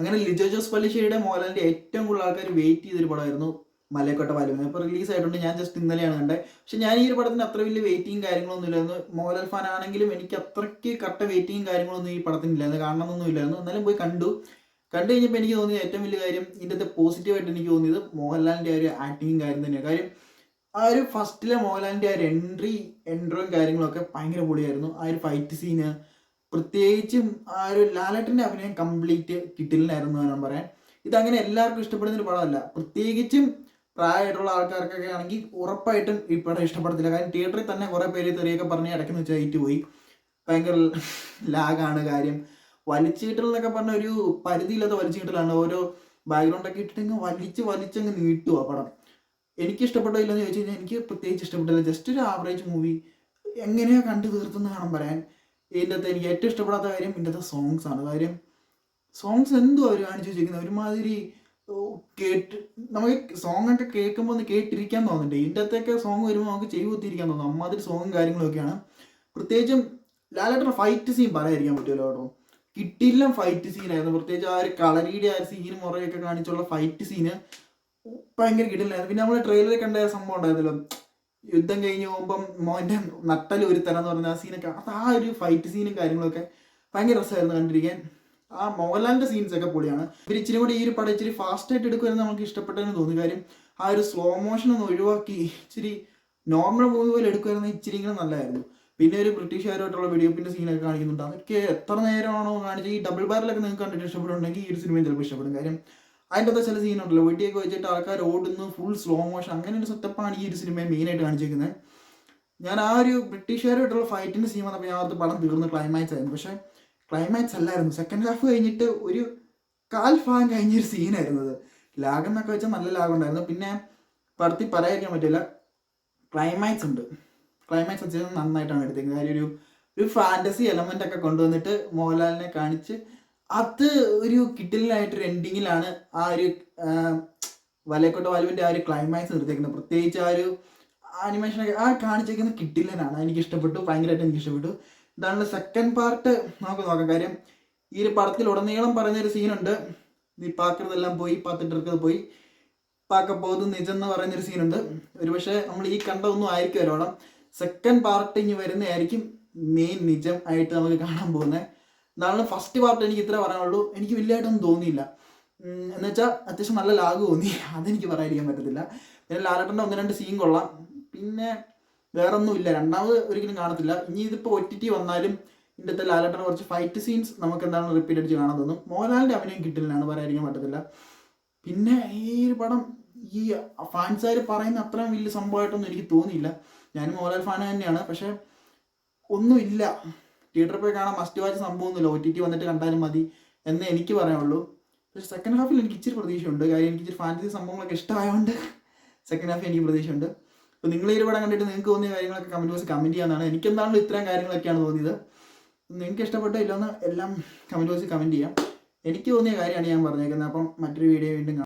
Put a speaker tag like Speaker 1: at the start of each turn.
Speaker 1: അങ്ങനെ ലിജോ ജോസ് പല്ലിശ്ശേരിയുടെ മോഹൻലാലിൻ്റെ ഏറ്റവും കൂടുതൽ ആൾക്കാർ വെയിറ്റ് ചെയ്തൊരു പടമായിരുന്നു മലയക്കോട്ട വാലിബൻ. ഇപ്പോൾ റിലീസ് ആയിട്ടുണ്ട്, ഞാൻ ജസ്റ്റ് ഇന്നലെയാണ് കണ്ടത്. പക്ഷെ ഞാൻ ഈ ഒരു പടത്തിന് അത്ര വലിയ വെയിറ്റിംഗ് കാര്യങ്ങളൊന്നും ഇല്ലായിരുന്നു. മോഹൻലാൽ ഫാൻ ആണെങ്കിലും എനിക്ക് അത്രയ്ക്ക് കട്ട വെയിറ്റിംഗ് കാര്യങ്ങളൊന്നും ഈ പടത്തിന് ഇല്ലായിരുന്നു, കാണണമെന്നൊന്നും ഇല്ലായിരുന്നു. എന്നാലും പോയി കണ്ടു കഴിഞ്ഞപ്പോൾ എനിക്ക് തോന്നിയത് ഏറ്റവും വലിയ കാര്യം, ഇതിൻ്റെ പോസിറ്റീവായിട്ട് എനിക്ക് തോന്നിയത് മോഹൻലാലിൻ്റെ ആ ഒരു ആക്ടിങ്ങും കാര്യം തന്നെയാണ്. കാര്യം ആ ഒരു ഫസ്റ്റിലെ മോഹൻലാലിൻ്റെ ആ ഒരു എൻട്രോയും കാര്യങ്ങളൊക്കെ ഭയങ്കര പൊളിയായിരുന്നു. ആ ഒരു ഫൈറ്റ് സീന്, പ്രത്യേകിച്ചും ആ ഒരു ലാലേട്ടൻ്റെ അഭിനയം കംപ്ലീറ്റ് കിട്ടില്ലായിരുന്നു ഞാൻ പറയാൻ. ഇതങ്ങനെ എല്ലാവർക്കും ഇഷ്ടപ്പെടുന്ന ഒരു പടമല്ല. പ്രത്യേകിച്ചും പ്രായമായിട്ടുള്ള ആൾക്കാർക്കൊക്കെ ആണെങ്കിൽ ഉറപ്പായിട്ടും ഈ പടം ഇഷ്ടപ്പെടത്തില്ല. കാര്യം തിയേറ്ററിൽ തന്നെ കുറേ പേര് തെറിയൊക്കെ പറഞ്ഞ് ഇടയ്ക്കെന്ന് വെച്ചാൽ ഹൈറ്റ് പോയി. ഭയങ്കര ലാഗാണ് കാര്യം. വലിച്ചുകിട്ടൽ എന്നൊക്കെ പറഞ്ഞ ഒരു പരിധിയില്ലാത്ത വലിച്ചുകിട്ടലാണ്. ഓരോ ബാക്ക്ഗ്രൗണ്ടൊക്കെ ഇട്ടിട്ട് വലിച്ചങ്ങ് നീട്ടുക പടം. എനിക്ക് ഇഷ്ടപ്പെട്ടോ ഇല്ലെന്ന് ചോദിച്ചു കഴിഞ്ഞാൽ എനിക്ക് പ്രത്യേകിച്ച് ഇഷ്ടപ്പെട്ടില്ല. ജസ്റ്റ് ഒരു ആവറേജ് മൂവി. എങ്ങനെയാണ് കണ്ടു തീർത്തെന്ന് വേണം പറയാൻ. ഇതിൻ്റെ അകത്ത് എനിക്ക് ഏറ്റവും ഇഷ്ടപ്പെടാത്ത കാര്യം ഇതിൻ്റെ അകത്ത് സോങ്സ് ആണ്. കാര്യം സോങ്സ് എന്തോ അവർ കാണിച്ചു വെച്ചിരിക്കുന്നത് ഒരുമാതിരി നമുക്ക് സോങ് ഒക്കെ കേൾക്കുമ്പോൾ ഒന്ന് കേട്ടിരിക്കാൻ തോന്നുന്നുണ്ട്. ഇതിൻ്റെ അകത്തൊക്കെ സോങ് വരുമ്പോൾ നമുക്ക് ചെയ്ത് കുത്തിയിരിക്കാൻ തോന്നും. അമ്മാതിരി സോങ്ങും കാര്യങ്ങളൊക്കെയാണ്. പ്രത്യേകിച്ചും ലാലേട്ടൻ്റെ ഫൈറ്റ് സീൻ പറയാതിരിക്കാൻ പറ്റുമല്ലോ കേട്ടോ. കിട്ടില്ല ഫൈറ്റ് സീനായിരുന്നു. പ്രത്യേകിച്ച് ആ ഒരു കളരിയുടെ ആ ഒരു സീനും മുറയൊക്കെ കാണിച്ചുള്ള ഫൈറ്റ് സീന് ഭയങ്കര കിട്ടില്ലായിരുന്നു. പിന്നെ നമ്മൾ ട്രെയിലറിൽ കണ്ട സംഭവം ഉണ്ടായിരുന്നല്ലോ, യുദ്ധം കഴിഞ്ഞ് പോകുമ്പം മോൻ്റെ നട്ടൽ ഒരു തരം എന്ന് പറഞ്ഞ ആ സീനൊക്കെ, അത് ആ ഒരു ഫൈറ്റ് സീനും കാര്യങ്ങളൊക്കെ ഭയങ്കര രസമായിരുന്നു കണ്ടിരിക്കാൻ. ആ മോഹൻലാലിൻ്റെ സീൻസ് ഒക്കെ പൊളിയാണ്. ഇവർ ഇച്ചിരി കൂടി ഈ ഒരു പടം ഇച്ചിരി ഫാസ്റ്റായിട്ട് എടുക്കുമെന്ന് നമുക്ക് ഇഷ്ടപ്പെട്ടെന്ന് തോന്നി. കാര്യം ആ ഒരു സ്ലോ മോഷൻ ഒന്ന് ഒഴിവാക്കി ഇച്ചിരി നോർമൽ മൂവി പോലെ എടുക്കുമായിരുന്നു ഇച്ചിരി ഇങ്ങനെ നല്ലതായിരുന്നു. പിന്നെ ഒരു ബ്രിട്ടീഷുകാരുമായിട്ടുള്ള വെടിവെപ്പിൻ്റെ സീനൊക്കെ കാണിക്കുന്നുണ്ട്. അതൊക്കെ എത്ര നേരമാണോ കാണിച്ചത്. ഈ ഡബിൾ ബാരലൊക്കെ നിങ്ങൾക്ക് കണ്ടിട്ട് ഇഷ്ടപ്പെടുന്നുണ്ടെങ്കിൽ ഈ ഒരു സിനിമയും ചിലപ്പോൾ ഇഷ്ടപ്പെടും. കാര്യം അതിൻ്റെ അകത്ത് ചില സീനുണ്ടല്ലോ, വെടിയൊക്കെ വെച്ചിട്ട് ആൾക്കാർ ഓടുന്നു, ഫുൾ സ്ലോ മോഷൻ, അങ്ങനെ ഒരു സെറ്റപ്പാണ് ഈ ഒരു സിനിമയെ മെയിനായിട്ട് കാണിച്ചിരിക്കുന്നത്. ഞാൻ ആ ഒരു ബ്രിട്ടീഷുകാരുമായിട്ടുള്ള ഫൈറ്റിൻ്റെ സീൻ വന്നപ്പോൾ ഞാൻ അത് പടം തീർന്ന് ക്ലൈമാക്സ് ആയിരുന്നു. പക്ഷേ ക്ലൈമാക്സ് അല്ലായിരുന്നു, സെക്കൻഡ് ഹാഫ് കഴിഞ്ഞിട്ട് ഒരു കാൽ ഭാഗം കഴിഞ്ഞൊരു സീനായിരുന്നത്. ലാഗെന്നൊക്കെ വെച്ചാൽ നല്ല ലാഗുണ്ടായിരുന്നു. പിന്നെ പടത്തിൽ പറയാതിരിക്കാൻ പറ്റില്ല, ക്ലൈമാക്സ് ഉണ്ട്. ക്ലൈമാക്സ് വെച്ചാൽ നന്നായിട്ടാണ് എടുത്തേക്കുന്നത്. കാര്യം ഒരു ഫാൻറ്റസി എലമെൻ്റ് ഒക്കെ കൊണ്ടുവന്നിട്ട് മോഹൻലാലിനെ കാണിച്ച് അത് ഒരു കിട്ടലിനായിട്ടൊരു എൻഡിങ്ങിലാണ് ആ ഒരു വലയക്കോട്ട വാലുവിൻ്റെ ആ ഒരു ക്ലൈമാക്സ് നിർത്തിയേക്കുന്നത്. പ്രത്യേകിച്ച് ആ ഒരു ആനിമേഷനൊക്കെ ആ കാണിച്ചേക്കുന്നത് കിട്ടില്ലനാണ്. എനിക്ക് ഇഷ്ടപ്പെട്ടു, ഭയങ്കരമായിട്ട് എനിക്ക് ഇഷ്ടപ്പെട്ടു. ഇതാണ് സെക്കൻഡ് പാർട്ട്. നമുക്ക് നോക്കാം. കാര്യം ഈ ഒരു പടത്തിൽ ഉടനീളം പറയുന്നൊരു സീനുണ്ട്, നീ പാക്കുന്നതെല്ലാം പോയി പാത്തിട്ടിറക്കത് പോയി പാക്ക പോകുന്നത് നിജം എന്ന് പറയുന്നൊരു സീനുണ്ട്. ഒരുപക്ഷെ നമ്മൾ ഈ കണ്ടതൊന്നും ആയിരിക്കും ഒരോളം. സെക്കൻഡ് പാർട്ട് ഇനി വരുന്നതായിരിക്കും മെയിൻ നിജം ആയിട്ട് നമുക്ക് കാണാൻ പോകുന്നത്. എന്നാലും ഫസ്റ്റ് പാർട്ട് എനിക്ക് ഇത്ര പറയാനുള്ളൂ. എനിക്ക് വലിയതായിട്ടൊന്നും തോന്നിയില്ല. എന്നുവെച്ചാൽ അത്യാവശ്യം നല്ല ലാഗ് തോന്നി, അതെനിക്ക് പറയാതിരിക്കാൻ പറ്റത്തില്ല. പിന്നെ ലാലേട്ടൻ്റെ 1-2 സീൻ കൊള്ളാം. പിന്നെ വേറെ ഒന്നുമില്ല, രണ്ടാമത് ഒരിക്കലും കാണത്തില്ല. ഇനി ഇതിപ്പോൾ OTT വന്നാലും ഇതിൻ്റെ അകത്ത് ലാലേട്ടൻ്റെ കുറച്ച് ഫൈറ്റ് സീൻസ് നമുക്ക് എന്താണ് റിപ്പീറ്റ് അടിച്ച് കാണാൻ തോന്നും. മോഹൻലാലിൻ്റെ അഭിനയം കിട്ടില്ലെന്നാണ് പറയാതിരിക്കാൻ പറ്റത്തില്ല. പിന്നെ ഈ ഒരു പടം ഈ ഫാൻസുകാർ പറയുന്ന അത്രയും വലിയ സംഭവമായിട്ടൊന്നും എനിക്ക് തോന്നിയില്ല. ഞാനും മോഹൻലാൽ ഫാൻ തന്നെയാണ്. പക്ഷേ ഒന്നുമില്ല, തിയേറ്ററിൽ പോയി കാണാൻ മസ്റ്റ് വാച്ച് സംഭവമൊന്നുമില്ല. OTT വന്നിട്ട് കണ്ടാലും മതി എന്നേ എനിക്ക് പറയാനുള്ളൂ. പക്ഷേ സെക്കൻഡ് ഹാഫിൽ എനിക്ക് ഇച്ചിരി പ്രതീക്ഷയുണ്ട്. കാര്യം എനിക്ക് ഇച്ചിരി ഫാൻറ്റസി സംഭവങ്ങളൊക്കെ ഇഷ്ടമായതുകൊണ്ട് സെക്കൻഡ് ഹാഫിൽ എനിക്ക് പ്രതീക്ഷയുണ്ട്. അപ്പോൾ നിങ്ങൾ ഈ ഒരു പടം കണ്ടിട്ട് നിങ്ങൾക്ക് തോന്നിയ കാര്യങ്ങളൊക്കെ കമൻറ്റ് ബോക്സിൽ കമൻറ്റ് ചെയ്യാനാണ്. എനിക്കെന്താണല്ലോ ഇത്രയും കാര്യങ്ങളൊക്കെയാണ് തോന്നിയത്. നിങ്ങൾക്ക് ഇഷ്ടപ്പെട്ടോ ഇല്ലെന്ന് എല്ലാം കമൻറ്റ് ബോക്സിൽ കമൻറ്റ് ചെയ്യാം. എനിക്ക് തോന്നിയ കാര്യമാണ് ഞാൻ പറഞ്ഞേക്കുന്നത്. അപ്പം മറ്റൊരു വീഡിയോ വീണ്ടും